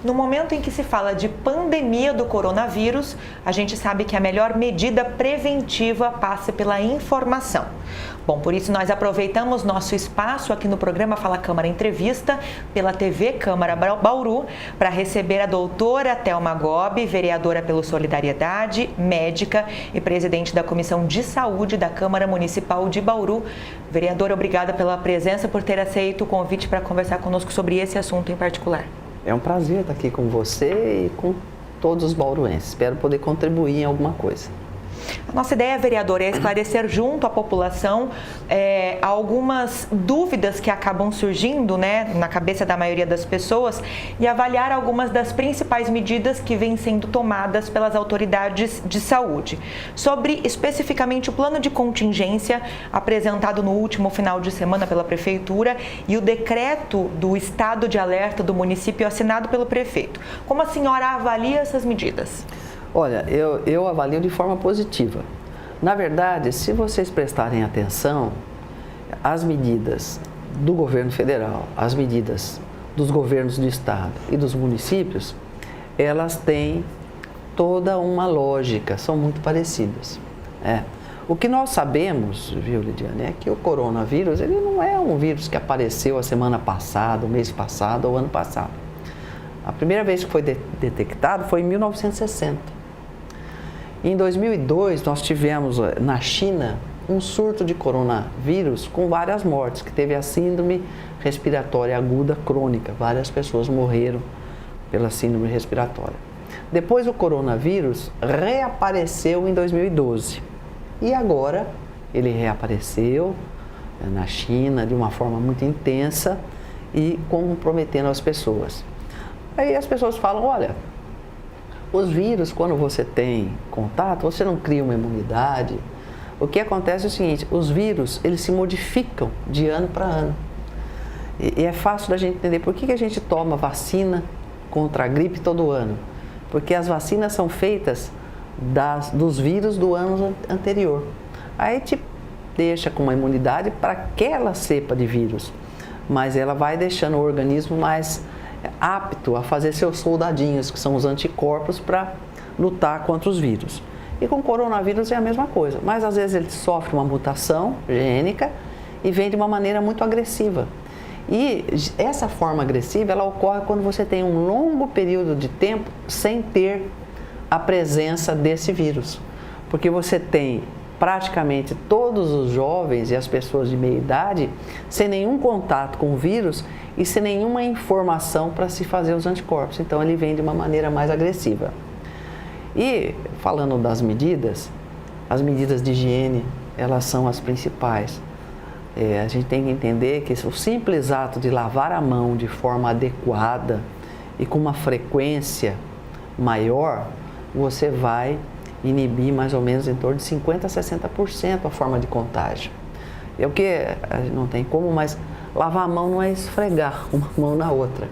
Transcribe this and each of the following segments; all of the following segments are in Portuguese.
No momento em que se fala de pandemia do coronavírus, a gente sabe que a melhor medida preventiva passa pela informação. Bom, por isso nós aproveitamos nosso espaço aqui no programa Fala Câmara Entrevista, pela TV Câmara Bauru, para receber a doutora Thelma Gobi, vereadora pelo Solidariedade, médica e presidente da Comissão de Saúde da Câmara Municipal de Bauru. Vereadora, obrigada pela presença, por ter aceito o convite para conversar conosco sobre esse assunto em particular. É um prazer estar aqui com você e com todos os bauruenses. Espero poder contribuir em alguma coisa. A nossa ideia, vereadora, é esclarecer junto à população algumas dúvidas que acabam surgindo, na cabeça da maioria das pessoas e avaliar algumas das principais medidas que vêm sendo tomadas pelas autoridades de saúde. Sobre especificamente o plano de contingência apresentado no último final de semana pela Prefeitura e o decreto do estado de alerta do município assinado pelo prefeito. Como a senhora avalia essas medidas? Olha, eu avalio de forma positiva. Na verdade, se vocês prestarem atenção, as medidas do governo federal, as medidas dos governos do estado e dos municípios, elas têm toda uma lógica, são muito parecidas. O que nós sabemos, viu, Lidiane, é que o coronavírus, ele não é um vírus que apareceu a semana passada, o mês passado ou ano passado. A primeira vez que foi detectado foi em 1960. Em 2002, nós tivemos na China um surto de coronavírus com várias mortes, que teve a síndrome respiratória aguda crônica. Várias pessoas morreram pela síndrome respiratória. Depois o coronavírus reapareceu em 2012. E agora ele reapareceu na China de uma forma muito intensa e comprometendo as pessoas. Aí as pessoas falam, olha, os vírus, quando você tem contato, você não cria uma imunidade. O que acontece é o seguinte, os vírus, eles se modificam de ano para ano. E é fácil da gente entender por que a gente toma vacina contra a gripe todo ano. Porque as vacinas são feitas dos vírus do ano anterior. Aí te deixa com uma imunidade para aquela cepa de vírus. Mas ela vai deixando o organismo mais apto a fazer seus soldadinhos, que são os anticorpos, para lutar contra os vírus. E com o coronavírus é a mesma coisa, mas às vezes ele sofre uma mutação gênica e vem de uma maneira muito agressiva. E essa forma agressiva, ela ocorre quando você tem um longo período de tempo sem ter a presença desse vírus. Porque você tem praticamente todos os jovens e as pessoas de meia idade sem nenhum contato com o vírus e sem nenhuma informação para se fazer os anticorpos. Então ele vem de uma maneira mais agressiva. E falando das medidas, as medidas de higiene, elas são as principais. A gente tem que entender que o simples ato de lavar a mão de forma adequada e com uma frequência maior, você vai inibir mais ou menos em torno de 50% a 60% a forma de contágio. É o que não tem como, mas lavar a mão não é esfregar uma mão na outra.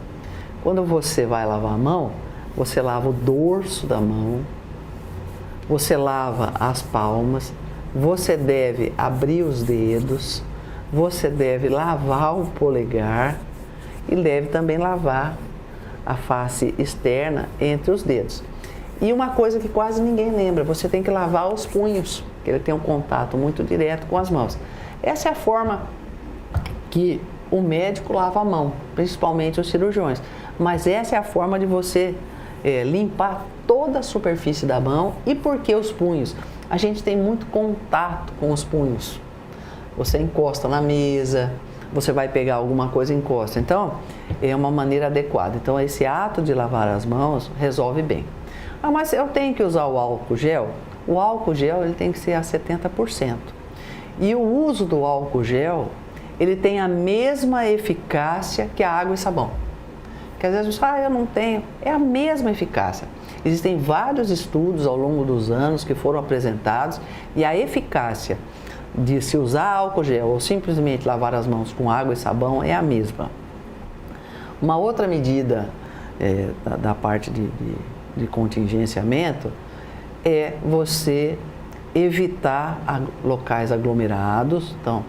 Quando você vai lavar a mão, você lava o dorso da mão, você lava as palmas, você deve abrir os dedos, você deve lavar o polegar e deve também lavar a face externa entre os dedos. E uma coisa que quase ninguém lembra, você tem que lavar os punhos, que ele tem um contato muito direto com as mãos. Essa é a forma que o médico lava a mão, principalmente os cirurgiões. Mas essa é a forma de você limpar toda a superfície da mão. E por que os punhos? A gente tem muito contato com os punhos. Você encosta na mesa, você vai pegar alguma coisa e encosta. Então, é uma maneira adequada. Então, esse ato de lavar as mãos resolve bem. Ah, mas eu tenho que usar o álcool gel? O álcool gel ele tem que ser a 70%. E o uso do álcool gel, ele tem a mesma eficácia que a água e sabão. Porque às vezes você fala, eu não tenho. É a mesma eficácia. Existem vários estudos ao longo dos anos que foram apresentados e a eficácia de se usar álcool gel ou simplesmente lavar as mãos com água e sabão é a mesma. Uma outra medida da parte de contingenciamento é você evitar locais aglomerados, então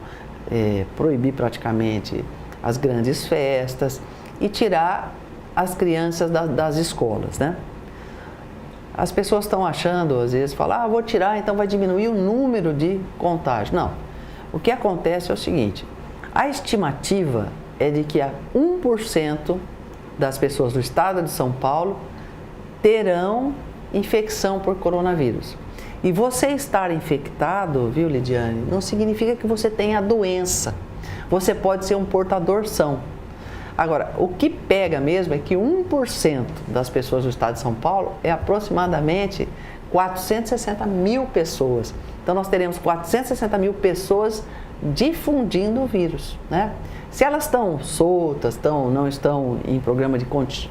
proibir praticamente as grandes festas e tirar as crianças das escolas, né? As pessoas estão achando, às vezes, falam, vou tirar, então vai diminuir o número de contágios. Não. O que acontece é o seguinte, a estimativa é de que 1% das pessoas do estado de São Paulo terão infecção por coronavírus. E você estar infectado, viu, Lidiane, não significa que você tenha a doença. Você pode ser um portador são. Agora, o que pega mesmo é que 1% das pessoas do estado de São Paulo é aproximadamente 460 mil pessoas. Então, nós teremos 460 mil pessoas difundindo o vírus, né? Se elas estão soltas, não estão em programa de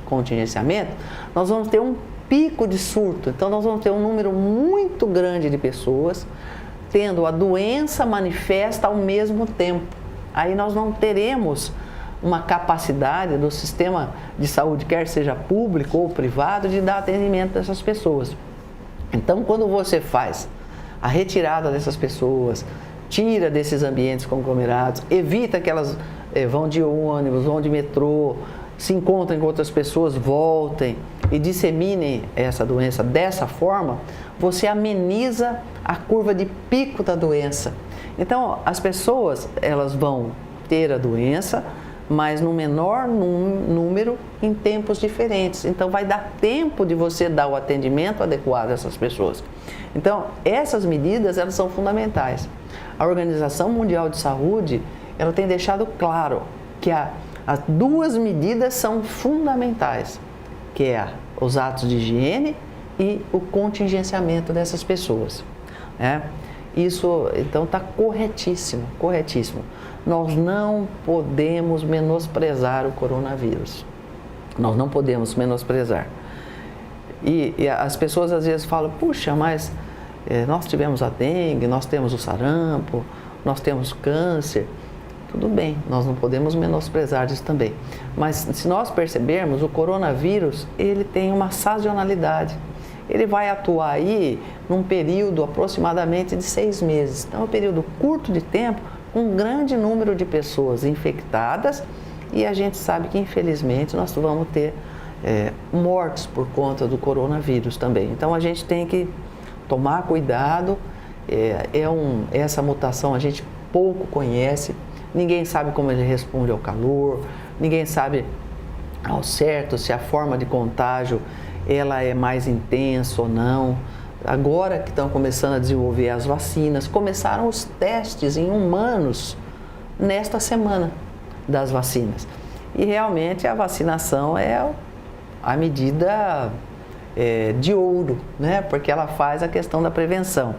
contingenciamento, nós vamos ter um pico de surto. Então, nós vamos ter um número muito grande de pessoas tendo a doença manifesta ao mesmo tempo. Aí nós não teremos uma capacidade do sistema de saúde, quer seja público ou privado, de dar atendimento dessas pessoas. Então, quando você faz a retirada dessas pessoas, tira desses ambientes conglomerados, evita que elas vão de ônibus, vão de metrô, se encontrem com outras pessoas, voltem e disseminem essa doença dessa forma, você ameniza a curva de pico da doença. Então, as pessoas, elas vão ter a doença, mas no menor número em tempos diferentes. Então, vai dar tempo de você dar o atendimento adequado a essas pessoas. Então, essas medidas, elas são fundamentais. A Organização Mundial de Saúde, ela tem deixado claro que as duas medidas são fundamentais, que é os atos de higiene e o contingenciamento dessas pessoas, né? Isso, então, está corretíssimo, corretíssimo. Nós não podemos menosprezar o coronavírus. Nós não podemos menosprezar. E as pessoas às vezes falam, puxa, mas nós tivemos a dengue, nós temos o sarampo, nós temos câncer. Tudo bem, nós não podemos menosprezar isso também. Mas se nós percebermos, o coronavírus, ele tem uma sazonalidade. Ele vai atuar aí num período aproximadamente de 6 meses. Então, é um período curto de tempo, com um grande número de pessoas infectadas, e a gente sabe que, infelizmente, nós vamos ter mortes por conta do coronavírus também. Então, a gente tem que tomar cuidado. Essa mutação a gente pouco conhece, ninguém sabe como ele responde ao calor, ninguém sabe ao certo se a forma de contágio ela é mais intensa ou não. Agora que estão começando a desenvolver as vacinas, começaram os testes em humanos nesta semana das vacinas. E realmente a vacinação é a medida de ouro, né? Porque ela faz a questão da prevenção.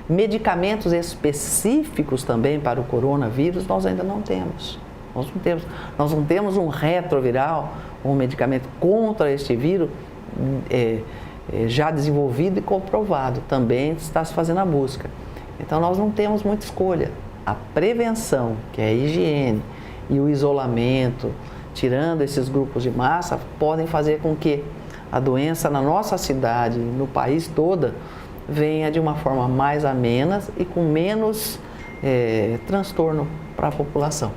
Medicamentos específicos também para o coronavírus nós ainda não temos. Nós não temos um retroviral, um medicamento contra este vírus já desenvolvido e comprovado. Também está se fazendo a busca. Então nós não temos muita escolha. A prevenção, que é a higiene e o isolamento, tirando esses grupos de massa, podem fazer com que a doença na nossa cidade, no país todo, venha de uma forma mais amena e com menos transtorno para a população.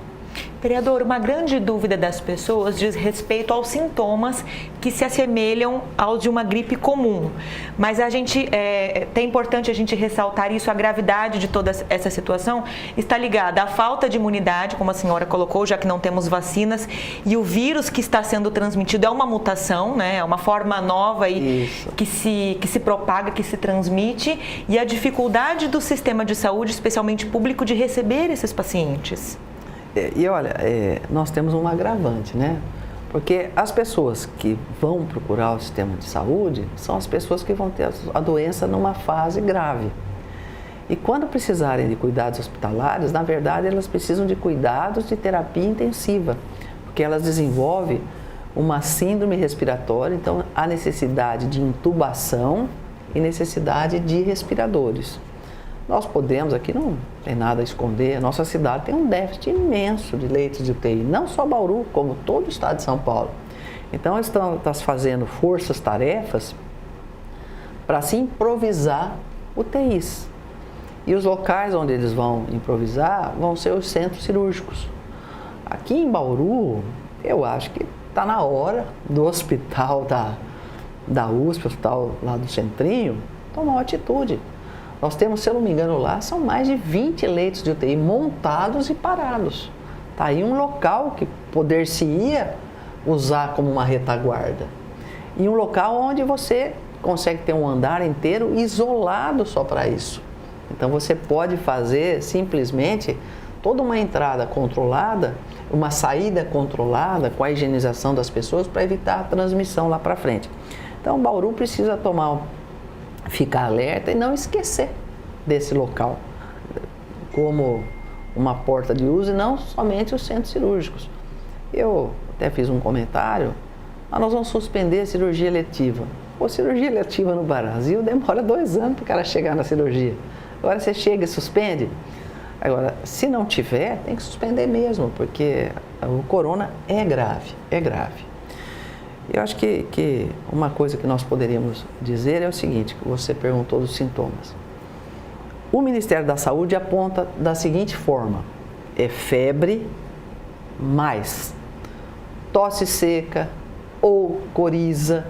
Vereador, uma grande dúvida das pessoas diz respeito aos sintomas que se assemelham aos de uma gripe comum. Mas é importante a gente ressaltar isso, a gravidade de toda essa situação está ligada à falta de imunidade, como a senhora colocou, já que não temos vacinas, e o vírus que está sendo transmitido é uma mutação, né? É uma forma nova que se propaga, que se transmite, e a dificuldade do sistema de saúde, especialmente público, de receber esses pacientes. E olha, nós temos um agravante, né? Porque as pessoas que vão procurar o sistema de saúde são as pessoas que vão ter a doença numa fase grave. E quando precisarem de cuidados hospitalares, na verdade, elas precisam de cuidados de terapia intensiva, porque elas desenvolvem uma síndrome respiratória, então há necessidade de intubação e necessidade de respiradores. Nós podemos, aqui não tem nada a esconder, a nossa cidade tem um déficit imenso de leitos de UTI, não só Bauru, como todo o estado de São Paulo. Então, está se fazendo forças-tarefas para se improvisar UTIs. E os locais onde eles vão improvisar vão ser os centros cirúrgicos. Aqui em Bauru, eu acho que está na hora do hospital da USP, hospital lá do Centrinho, tomar uma atitude. Nós temos, se eu não me engano lá, são mais de 20 leitos de UTI montados e parados. Está aí um local que poder-se-ia usar como uma retaguarda. E um local onde você consegue ter um andar inteiro isolado só para isso. Então você pode fazer simplesmente toda uma entrada controlada, uma saída controlada com a higienização das pessoas para evitar a transmissão lá para frente. Então Bauru precisa ficar alerta e não esquecer desse local como uma porta de uso e não somente os centros cirúrgicos. Eu até fiz um comentário, mas nós vamos suspender a cirurgia eletiva. Pô, cirurgia eletiva no Brasil demora 2 anos para o cara chegar na cirurgia. Agora você chega e suspende. Agora, se não tiver, tem que suspender mesmo, porque o corona é grave, é grave. Eu acho que uma coisa que nós poderíamos dizer é o seguinte, que você perguntou dos sintomas. O Ministério da Saúde aponta da seguinte forma, é febre mais tosse seca ou coriza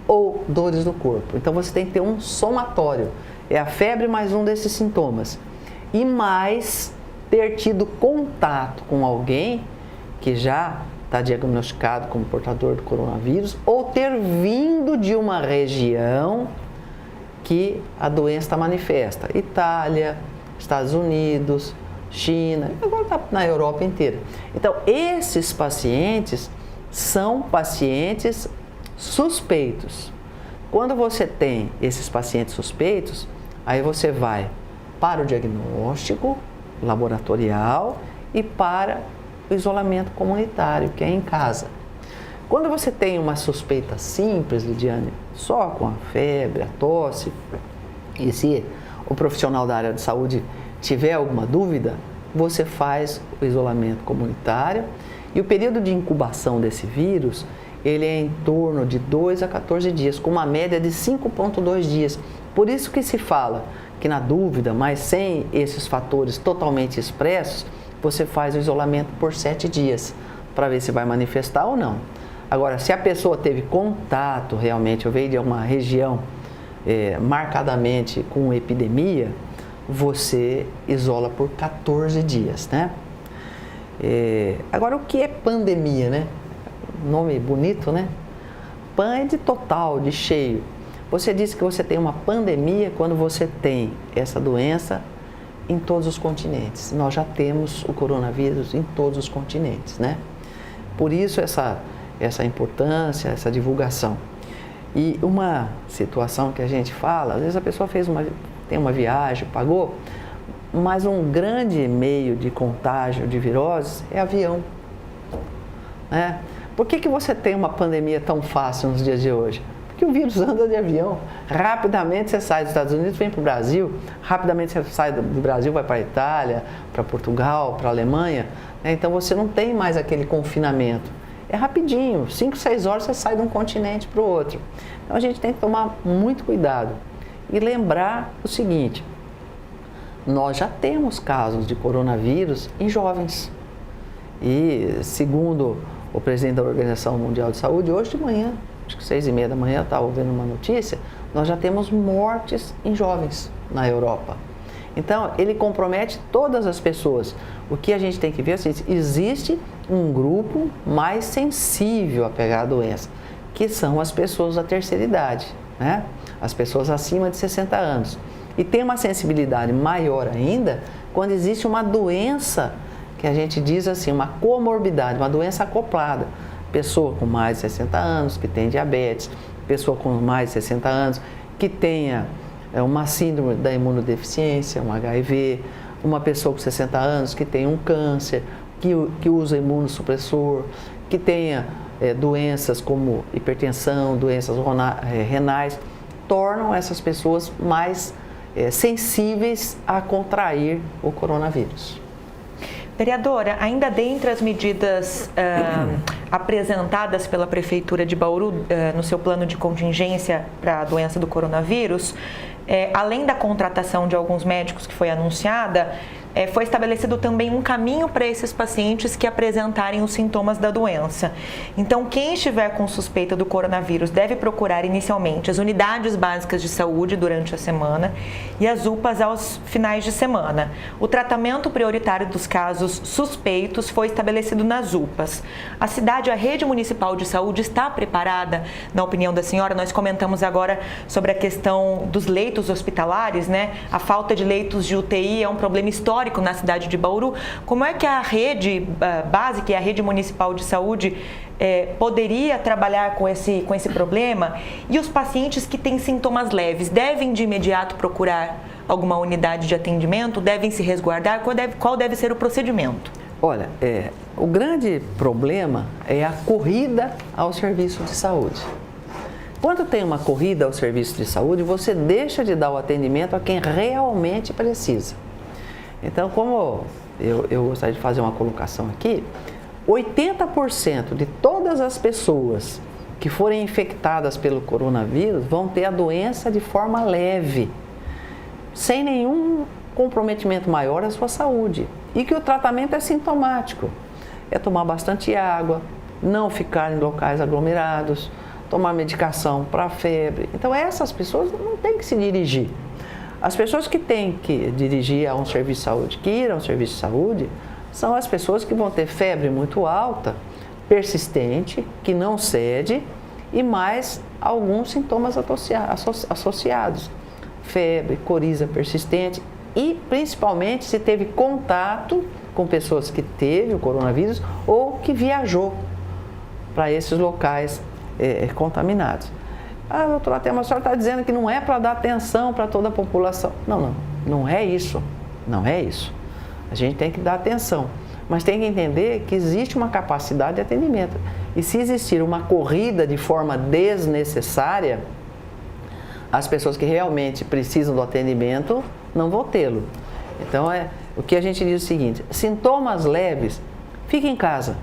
ou dores no corpo. Então você tem que ter um somatório, é a febre mais um desses sintomas. E mais ter tido contato com alguém que já está diagnosticado como portador do coronavírus ou ter vindo de uma região que a doença está manifesta. Itália, Estados Unidos, China, agora está na Europa inteira. Então, esses pacientes são pacientes suspeitos. Quando você tem esses pacientes suspeitos, aí você vai para o diagnóstico laboratorial e para o isolamento comunitário, que é em casa. Quando você tem uma suspeita simples, Lidiane, só com a febre, a tosse, e se o profissional da área de saúde tiver alguma dúvida, você faz o isolamento comunitário e o período de incubação desse vírus, ele é em torno de 2 a 14 dias, com uma média de 5,2 dias. Por isso que se fala que na dúvida, mas sem esses fatores totalmente expressos, você faz o isolamento por 7 dias, para ver se vai manifestar ou não. Agora, se a pessoa teve contato realmente, ou veio de uma região marcadamente com epidemia, você isola por 14 dias, né? Agora, o que é pandemia, né? Nome bonito, né? Pan é de total, de cheio. Você disse que você tem uma pandemia quando você tem essa doença em todos os continentes. Nós já temos o coronavírus em todos os continentes, né? Por isso essa importância, essa divulgação. E uma situação que a gente fala, às vezes a pessoa tem uma viagem, pagou, mas um grande meio de contágio de viroses é avião, né? Por que você tem uma pandemia tão fácil nos dias de hoje? Porque o vírus anda de avião. Rapidamente você sai dos Estados Unidos, vem para o Brasil, rapidamente você sai do Brasil, vai para a Itália, para Portugal, para a Alemanha, né? Então você não tem mais aquele confinamento. É rapidinho, 5, 6 horas você sai de um continente para o outro. Então a gente tem que tomar muito cuidado e lembrar o seguinte, nós já temos casos de coronavírus em jovens. E segundo o presidente da Organização Mundial de Saúde, hoje de manhã, acho que 6h30 da manhã, eu estava ouvindo uma notícia, nós já temos mortes em jovens na Europa. Então, ele compromete todas as pessoas. O que a gente tem que ver é assim, existe um grupo mais sensível a pegar a doença, que são as pessoas da terceira idade, né? As pessoas acima de 60 anos. E tem uma sensibilidade maior ainda quando existe uma doença que a gente diz assim, uma comorbidade, uma doença acoplada. Pessoa com mais de 60 anos, que tem diabetes, pessoa com mais de 60 anos, que tenha uma síndrome da imunodeficiência, um HIV, uma pessoa com 60 anos que tem um câncer, que usa imunossupressor, que tenha doenças como hipertensão, doenças renais, tornam essas pessoas mais sensíveis a contrair o coronavírus. Vereadora, ainda dentre as medidas apresentadas pela Prefeitura de Bauru no seu plano de contingência para a doença do coronavírus, além da contratação de alguns médicos que foi anunciada, foi estabelecido também um caminho para esses pacientes que apresentarem os sintomas da doença. Então, quem estiver com suspeita do coronavírus deve procurar inicialmente as unidades básicas de saúde durante a semana e as UPAs aos finais de semana. O tratamento prioritário dos casos suspeitos foi estabelecido nas UPAs. A cidade, a rede municipal de saúde está preparada, na opinião da senhora? Nós comentamos agora sobre a questão dos leitos hospitalares, né? A falta de leitos de UTI é um problema histórico na cidade de Bauru. Como é que a rede básica e a rede municipal de saúde poderia trabalhar com esse problema? E os pacientes que têm sintomas leves devem de imediato procurar alguma unidade de atendimento? Devem se resguardar? Qual deve ser o procedimento? Olha, o grande problema é a corrida ao serviço de saúde. Quando tem uma corrida ao serviço de saúde, você deixa de dar o atendimento a quem realmente precisa. Então, como eu gostaria de fazer uma colocação aqui, 80% de todas as pessoas que forem infectadas pelo coronavírus vão ter a doença de forma leve, sem nenhum comprometimento maior à sua saúde. E que o tratamento é sintomático. É tomar bastante água, não ficar em locais aglomerados, tomar medicação para febre. Então, essas pessoas não têm que se dirigir. As pessoas que têm que dirigir a um serviço de saúde, que ir a um serviço de saúde, são as pessoas que vão ter febre muito alta, persistente, que não cede, e mais alguns sintomas associados. Febre, coriza persistente e principalmente se teve contato com pessoas que teve o coronavírus ou que viajou para esses locais contaminados. Doutora Thelma, a senhora está dizendo que não é para dar atenção para toda a população. Não é isso. Não é isso. A gente tem que dar atenção, mas tem que entender que existe uma capacidade de atendimento. E se existir uma corrida de forma desnecessária, as pessoas que realmente precisam do atendimento não vão tê-lo. Então, o que a gente diz é o seguinte: sintomas leves, fica em casa,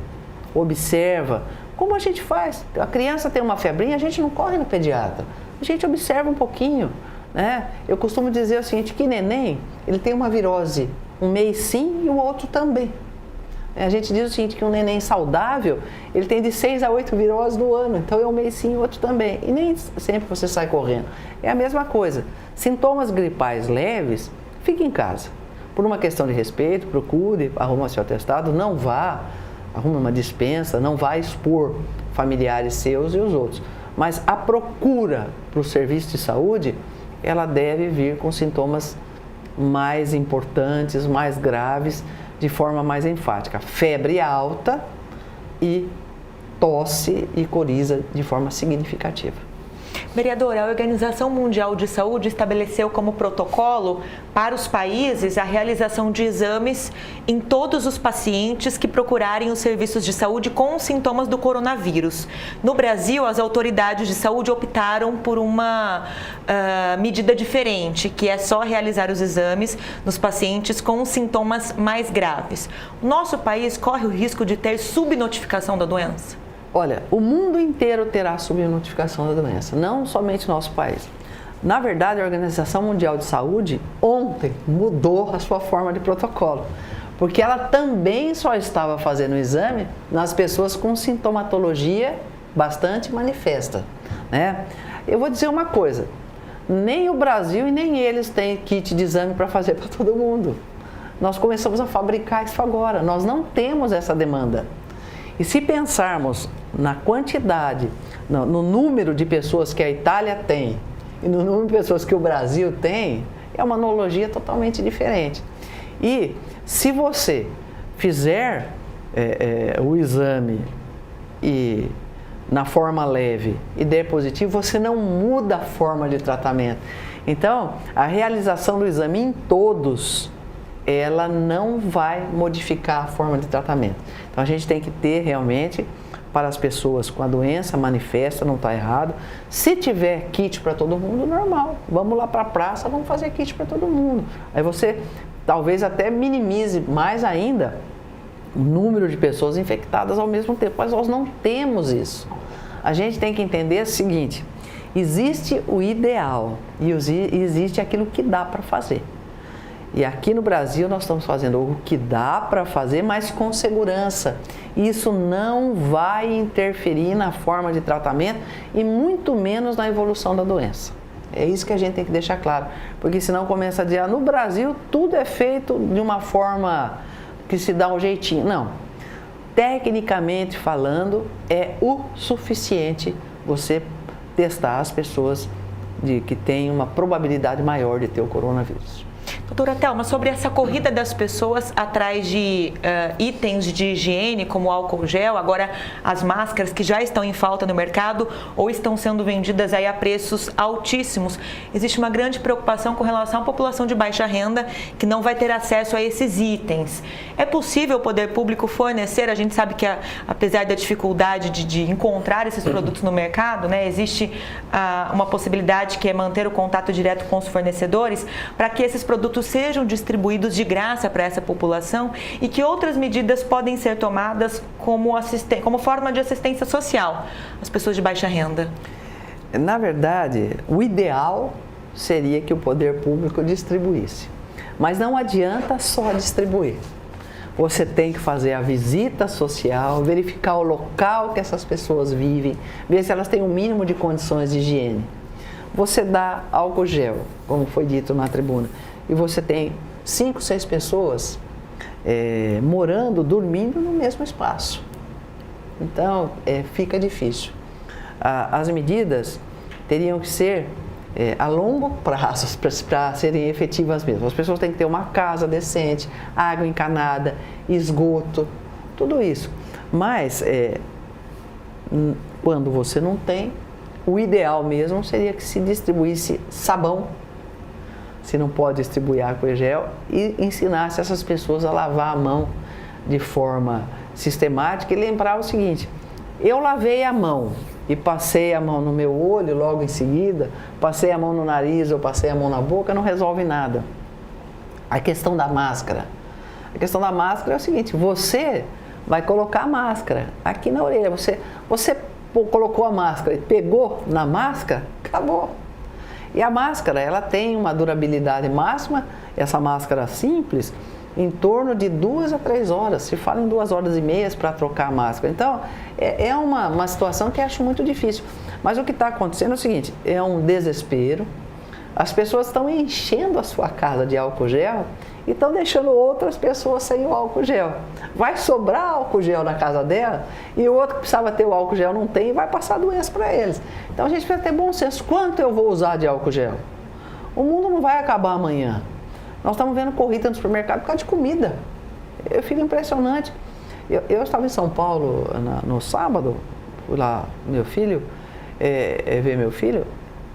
observa. Como a gente faz? A criança tem uma febrinha, a gente não corre no pediatra, a gente observa um pouquinho, né? Eu costumo dizer o seguinte, que neném, ele tem uma virose, um mês sim e o outro também. A gente diz o seguinte, que um neném saudável, ele tem de 6 a 8 viroses no ano, então é um mês sim e o outro também. E nem sempre você sai correndo. É a mesma coisa. Sintomas gripais leves, fique em casa. Por uma questão de respeito, procure, arruma seu atestado, não vá, arruma uma dispensa, não vá expor familiares seus e os outros. Mas a procura para o serviço de saúde, ela deve vir com sintomas mais importantes, mais graves, de forma mais enfática. Febre alta e tosse e coriza de forma significativa. Vereadora, a Organização Mundial de Saúde estabeleceu como protocolo para os países a realização de exames em todos os pacientes que procurarem os serviços de saúde com sintomas do coronavírus. No Brasil, as autoridades de saúde optaram por uma medida diferente, que é só realizar os exames nos pacientes com sintomas mais graves. O nosso país corre o risco de ter subnotificação da doença? Olha, o mundo inteiro terá subnotificação da doença, não somente o nosso país. Na verdade, a Organização Mundial de Saúde ontem mudou a sua forma de protocolo, porque ela também só estava fazendo o exame nas pessoas com sintomatologia bastante manifesta, né? Eu vou dizer uma coisa, nem o Brasil e nem eles têm kit de exame para fazer para todo mundo. Nós começamos a fabricar isso agora, nós não temos essa demanda. E se pensarmos na quantidade, no número de pessoas que a Itália tem e no número de pessoas que o Brasil tem, é uma analogia totalmente diferente. E se você fizer o exame e na forma leve e der positivo, você não muda a forma de tratamento. Então, a realização do exame em todos, ela não vai modificar a forma de tratamento. Então, a gente tem que ter realmente, para as pessoas com a doença manifesta, não está errado. Se tiver kit para todo mundo, normal. Vamos lá para a praça, vamos fazer kit para todo mundo. Aí você talvez até minimize mais ainda o número de pessoas infectadas ao mesmo tempo. Mas nós não temos isso. A gente tem que entender o seguinte, existe o ideal e existe aquilo que dá para fazer. E aqui no Brasil nós estamos fazendo o que dá para fazer, mas com segurança. Isso não vai interferir na forma de tratamento e muito menos na evolução da doença. É isso que a gente tem que deixar claro, porque senão começa a dizer, no Brasil tudo é feito de uma forma que se dá um jeitinho. Não. Tecnicamente falando, é o suficiente você testar as pessoas que têm uma probabilidade maior de ter o coronavírus. Doutora Thelma, sobre essa corrida das pessoas atrás de itens de higiene, como álcool gel, agora as máscaras que já estão em falta no mercado ou estão sendo vendidas aí a preços altíssimos, existe uma grande preocupação com relação à população de baixa renda que não vai ter acesso a esses itens. É possível o poder público fornecer? A gente sabe que apesar da dificuldade de encontrar esses produtos no mercado, né, existe uma possibilidade que é manter o contato direto com os fornecedores para que esses produtos sejam distribuídos de graça para essa população e que outras medidas podem ser tomadas como forma de assistência social às pessoas de baixa renda? Na verdade, o ideal seria que o poder público distribuísse, mas não adianta só distribuir. Você tem que fazer a visita social, verificar o local que essas pessoas vivem, ver se elas têm o mínimo de condições de higiene. Você dá álcool gel, como foi dito na tribuna, e você tem 5, 6 pessoas morando, dormindo no mesmo espaço. Então, fica difícil. As medidas teriam que ser a longo prazo para serem efetivas mesmo. As pessoas têm que ter uma casa decente, água encanada, esgoto, tudo isso. Mas, quando você não tem, o ideal mesmo seria que se distribuísse sabão, se não pode distribuir álcool e gel, e ensinasse essas pessoas a lavar a mão de forma sistemática e lembrar o seguinte: eu lavei a mão e passei a mão no meu olho logo em seguida, passei a mão no nariz ou passei a mão na boca, não resolve nada. A questão da máscara. A questão da máscara é o seguinte: você vai colocar a máscara aqui na orelha, você colocou a máscara e pegou na máscara, acabou. E a máscara, ela tem uma durabilidade máxima, essa máscara simples, em torno de 2 a 3 horas. Se fala em 2 horas e meia para trocar a máscara. Então, é uma situação que eu acho muito difícil. Mas o que está acontecendo é o seguinte: é um desespero. As pessoas estão enchendo a sua casa de álcool gel e estão deixando outras pessoas sem o álcool gel. Vai sobrar álcool gel na casa dela e o outro que precisava ter o álcool gel não tem e vai passar doença para eles. Então a gente precisa ter bom senso. Quanto eu vou usar de álcool gel? O mundo não vai acabar amanhã. Nós estamos vendo corrida no supermercado por causa de comida. Eu fico impressionante. Eu estava em São Paulo no sábado, fui lá meu filho, ver meu filho.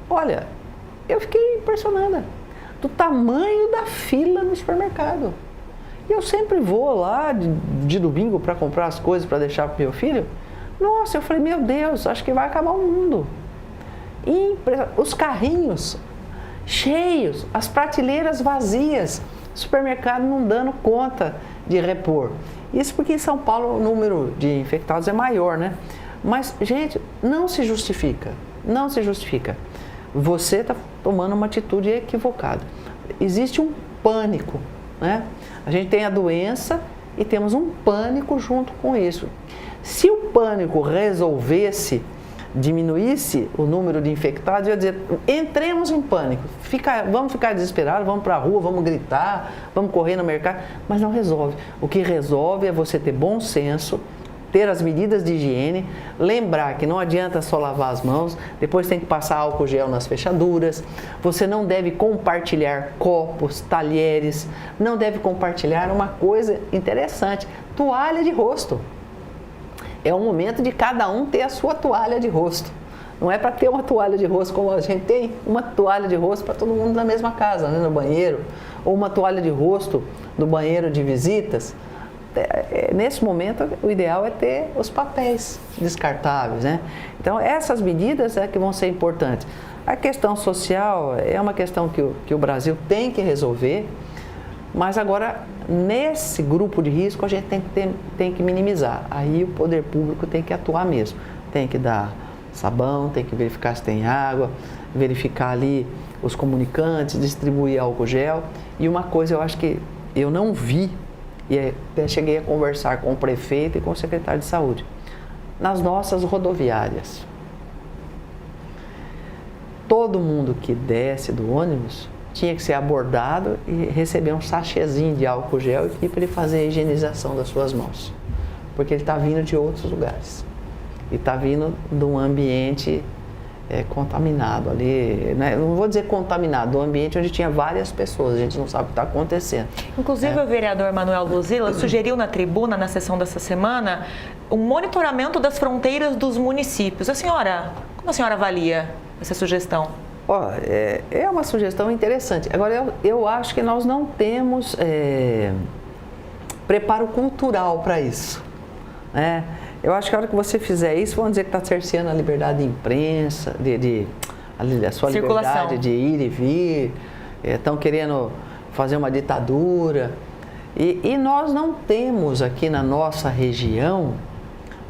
Olha, eu fiquei impressionada do tamanho da fila no supermercado. E eu sempre vou lá de domingo para comprar as coisas para deixar para o meu filho. Nossa, eu falei, meu Deus, acho que vai acabar o mundo. Os carrinhos cheios, as prateleiras vazias, o supermercado não dando conta de repor. Isso porque em São Paulo o número de infectados é maior, né? Mas, gente, não se justifica, não se justifica. Você está tomando uma atitude equivocada. Existe um pânico, né? A gente tem a doença e temos um pânico junto com isso. Se o pânico resolvesse, diminuísse o número de infectados, eu ia dizer, entremos em pânico, vamos ficar desesperados, vamos para a rua, vamos gritar, vamos correr no mercado, mas não resolve. O que resolve é você ter bom senso, ter as medidas de higiene, lembrar que não adianta só lavar as mãos, depois tem que passar álcool gel nas fechaduras, você não deve compartilhar copos, talheres, não deve compartilhar uma coisa interessante, toalha de rosto. É o momento de cada um ter a sua toalha de rosto. Não é para ter uma toalha de rosto como a gente tem, uma toalha de rosto para todo mundo na mesma casa, né, no banheiro, ou uma toalha de rosto no banheiro de visitas. Nesse momento, o ideal é ter os papéis descartáveis, né? Então, essas medidas é que vão ser importantes. A questão social é uma questão que o Brasil tem que resolver, mas agora, nesse grupo de risco, a gente tem que minimizar. Aí o poder público tem que atuar mesmo. Tem que dar sabão, tem que verificar se tem água, verificar ali os comunicantes, distribuir álcool gel. E uma coisa eu acho que eu não vi, e até cheguei a conversar com o prefeito e com o secretário de saúde, nas nossas rodoviárias. Todo mundo que desce do ônibus tinha que ser abordado e receber um sachêzinho de álcool gel e pedir para ele fazer a higienização das suas mãos. Porque ele está vindo de outros lugares. E está vindo de um ambiente contaminado ali, né? Não vou dizer contaminado, um ambiente onde tinha várias pessoas, a gente não sabe o que está acontecendo. Inclusive o vereador Manuel Luzila sugeriu na tribuna, na sessão dessa semana, um monitoramento das fronteiras dos municípios. Como a senhora avalia essa sugestão? É uma sugestão interessante. Agora, eu acho que nós não temos preparo cultural para isso, né? Eu acho que a hora que você fizer isso, vão dizer que está cerceando a liberdade de imprensa, a sua liberdade de ir e vir, estão querendo fazer uma ditadura. E nós não temos aqui na nossa região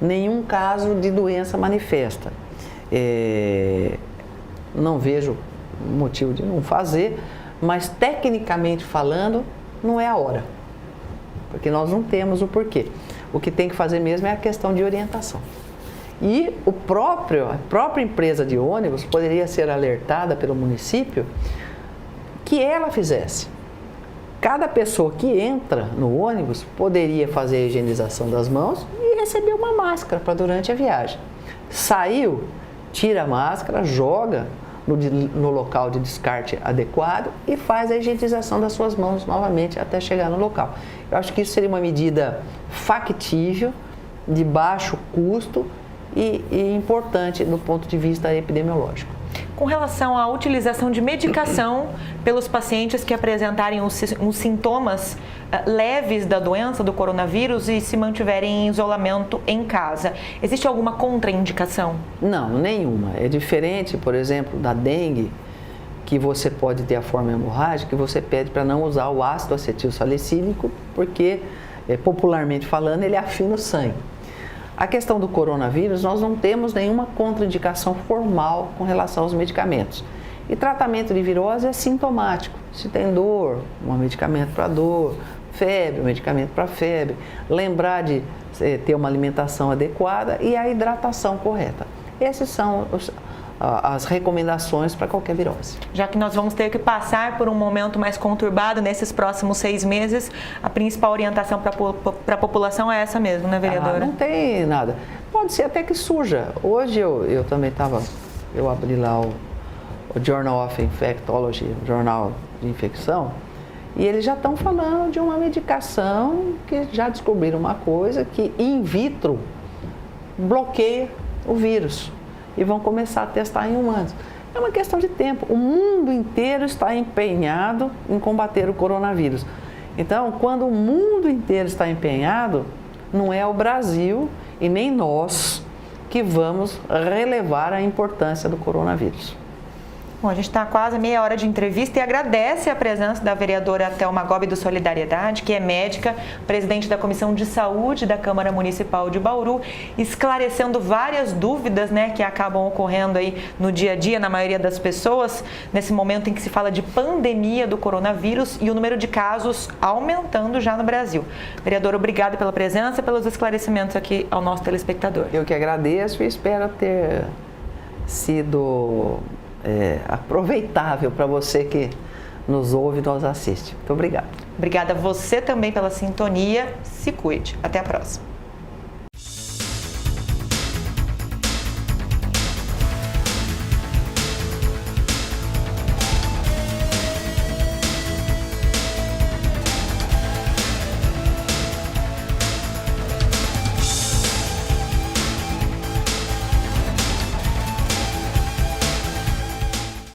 nenhum caso de doença manifesta. Não vejo motivo de não fazer, mas tecnicamente falando, não é a hora. Porque nós não temos o porquê. O que tem que fazer mesmo é a questão de orientação. E a própria empresa de ônibus poderia ser alertada pelo município que ela fizesse. Cada pessoa que entra no ônibus poderia fazer a higienização das mãos e receber uma máscara para durante a viagem. Saiu, tira a máscara, joga no local de descarte adequado e faz a higienização das suas mãos novamente até chegar no local. Eu acho que isso seria uma medida factível, de baixo custo e importante do ponto de vista epidemiológico. Com relação à utilização de medicação pelos pacientes que apresentarem os sintomas leves da doença, do coronavírus, e se mantiverem em isolamento em casa, existe alguma contraindicação? Não, nenhuma. É diferente, por exemplo, da dengue, que você pode ter a forma hemorrágica, que você pede para não usar o ácido acetilsalicílico, porque, popularmente falando, ele afina o sangue. A questão do coronavírus, nós não temos nenhuma contraindicação formal com relação aos medicamentos. E tratamento de virose é sintomático. Se tem dor, um medicamento para dor, febre, um medicamento para febre. Lembrar de ter uma alimentação adequada e a hidratação correta. Esses são as recomendações para qualquer virose. Já que nós vamos ter que passar por um momento mais conturbado nesses próximos 6 meses, a principal orientação para a população é essa mesmo, né, vereadora? Não tem nada. Pode ser até que surja. Hoje eu também eu abri lá o Journal of Infectology, o jornal de infecção, e eles já estão falando de uma medicação que já descobriram uma coisa que in vitro bloqueia o vírus. E vão começar a testar em humanos. É uma questão de tempo. O mundo inteiro está empenhado em combater o coronavírus. Então, quando o mundo inteiro está empenhado, não é o Brasil e nem nós que vamos relevar a importância do coronavírus. Bom, a gente está quase a meia hora de entrevista e agradece a presença da vereadora Thelma Gobi do Solidariedade, que é médica, presidente da Comissão de Saúde da Câmara Municipal de Bauru, esclarecendo várias dúvidas, né, que acabam ocorrendo aí no dia a dia, na maioria das pessoas, nesse momento em que se fala de pandemia do coronavírus e o número de casos aumentando já no Brasil. Vereadora, obrigada pela presença e pelos esclarecimentos aqui ao nosso telespectador. Eu que agradeço e espero ter sido aproveitável para você que nos ouve e nos assiste. Muito obrigado. Obrigada a você também pela sintonia. Se cuide. Até a próxima.